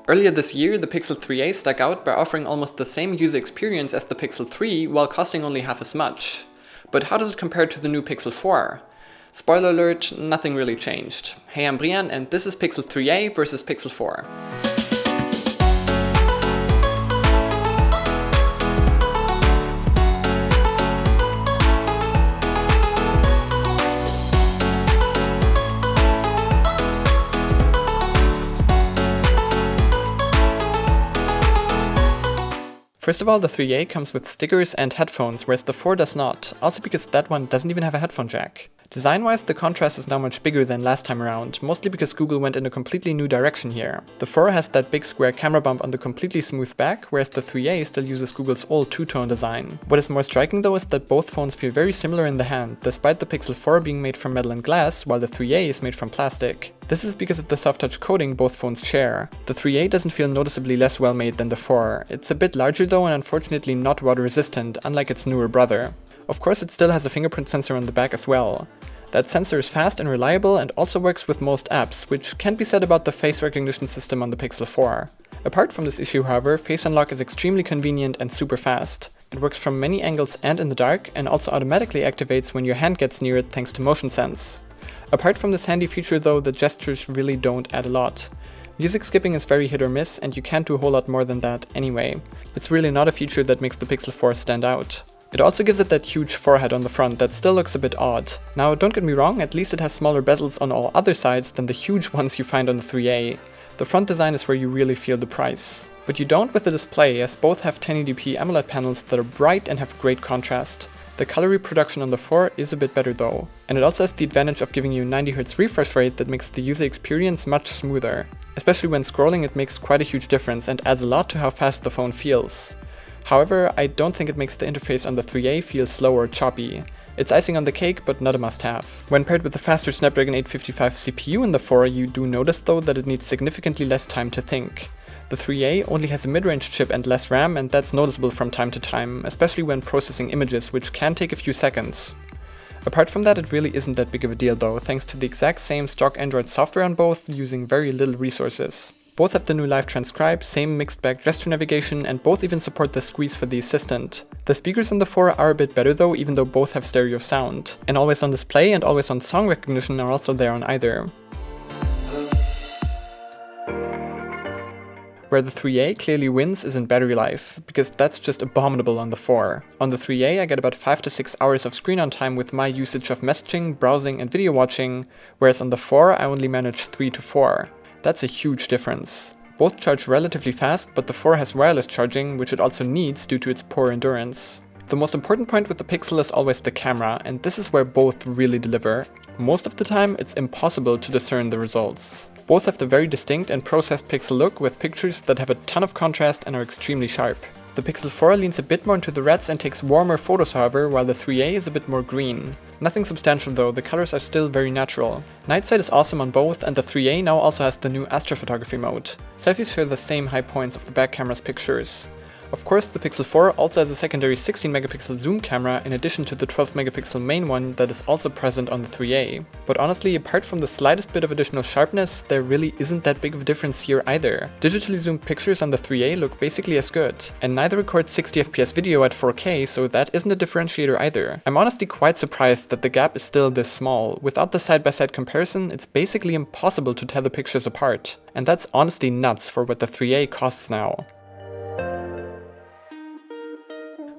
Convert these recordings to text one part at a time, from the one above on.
Earlier this year, the Pixel 3a stuck out by offering almost the same user experience as the Pixel 3 while costing only half as much. But how does it compare to the new Pixel 4? Spoiler alert, nothing really changed. Hey, I'm Brian and this is Pixel 3a versus Pixel 4. First of all, the 3a comes with stickers and headphones, whereas the 4 does not, also because that one doesn't even have a headphone jack. Design-wise, the contrast is now much bigger than last time around, mostly because Google went in a completely new direction here. The 4 has that big square camera bump on the completely smooth back, whereas the 3a still uses Google's old two-tone design. What is more striking though is that both phones feel very similar in the hand, despite the Pixel 4 being made from metal and glass, while the 3a is made from plastic. This is because of the soft touch coating both phones share. The 3a doesn't feel noticeably less well made than the 4. It's a bit larger though and unfortunately not water resistant, unlike its newer brother. Of course, it still has a fingerprint sensor on the back as well. That sensor is fast and reliable and also works with most apps, which can't be said about the face recognition system on the Pixel 4. Apart from this issue, however, Face Unlock is extremely convenient and super fast. It works from many angles and in the dark, and also automatically activates when your hand gets near it thanks to motion sense. Apart from this handy feature though, the gestures really don't add a lot. Music skipping is very hit or miss, and you can't do a whole lot more than that anyway. It's really not a feature that makes the Pixel 4 stand out. It also gives it that huge forehead on the front that still looks a bit odd. Now don't get me wrong, at least it has smaller bezels on all other sides than the huge ones you find on the 3a. The front design is where you really feel the price. But you don't with the display, as both have 1080p AMOLED panels that are bright and have great contrast. The color reproduction on the 4 is a bit better though, and it also has the advantage of giving you 90Hz refresh rate that makes the user experience much smoother. Especially when scrolling, it makes quite a huge difference and adds a lot to how fast the phone feels. However, I don't think it makes the interface on the 3a feel slow or choppy. It's icing on the cake, but not a must-have. When paired with the faster Snapdragon 855 CPU in the 4, you do notice though that it needs significantly less time to think. The 3a only has a mid-range chip and less RAM, and that's noticeable from time to time, especially when processing images, which can take a few seconds. Apart from that, it really isn't that big of a deal though, thanks to the exact same stock Android software on both, using very little resources. Both have the new Live Transcribe, same mixed bag gesture navigation, and both even support the squeeze for the assistant. The speakers on the 4 are a bit better though, even though both have stereo sound. And always on display and always on song recognition are also there on either. Where the 3a clearly wins is in battery life, because that's just abominable on the 4. On the 3a I get about 5 to 6 hours of screen on time with my usage of messaging, browsing and video watching, whereas on the 4 I only manage 3 to 4. That's a huge difference. Both charge relatively fast, but the 4 has wireless charging, which it also needs due to its poor endurance. The most important point with the Pixel is always the camera, and this is where both really deliver. Most of the time, it's impossible to discern the results. Both have the very distinct and processed Pixel look with pictures that have a ton of contrast and are extremely sharp. The Pixel 4 leans a bit more into the reds and takes warmer photos however, while the 3a is a bit more green. Nothing substantial though, the colors are still very natural. Night sight is awesome on both, and the 3a now also has the new astrophotography mode. Selfies share the same high points of the back camera's pictures. Of course, the Pixel 4 also has a secondary 16MP zoom camera in addition to the 12MP main one that is also present on the 3a. But honestly, apart from the slightest bit of additional sharpness, there really isn't that big of a difference here either. Digitally zoomed pictures on the 3a look basically as good, and neither records 60fps video at 4K, so that isn't a differentiator either. I'm honestly quite surprised that the gap is still this small. Without the side-by-side comparison, it's basically impossible to tell the pictures apart. And that's honestly nuts for what the 3a costs now.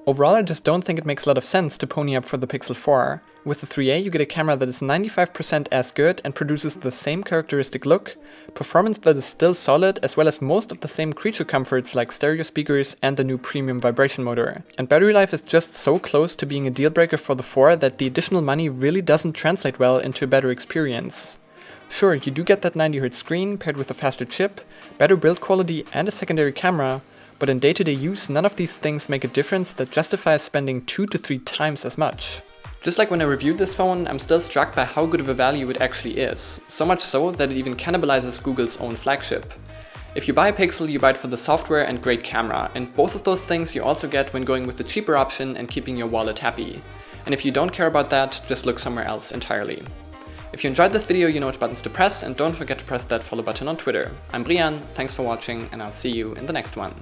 Overall, I just don't think it makes a lot of sense to pony up for the Pixel 4. With the 3a you get a camera that is 95% as good and produces the same characteristic look, performance that is still solid, as well as most of the same creature comforts like stereo speakers and the new premium vibration motor. And battery life is just so close to being a deal breaker for the 4 that the additional money really doesn't translate well into a better experience. Sure, you do get that 90Hz screen paired with a faster chip, better build quality and a secondary camera, but in day-to-day use, none of these things make a difference that justifies spending 2 to 3 times as much. Just like when I reviewed this phone, I'm still struck by how good of a value it actually is, so much so that it even cannibalizes Google's own flagship. If you buy a Pixel, you buy it for the software and great camera, and both of those things you also get when going with the cheaper option and keeping your wallet happy. And if you don't care about that, just look somewhere else entirely. If you enjoyed this video, you know which buttons to press, and don't forget to press that follow button on Twitter. I'm Brian, thanks for watching, and I'll see you in the next one.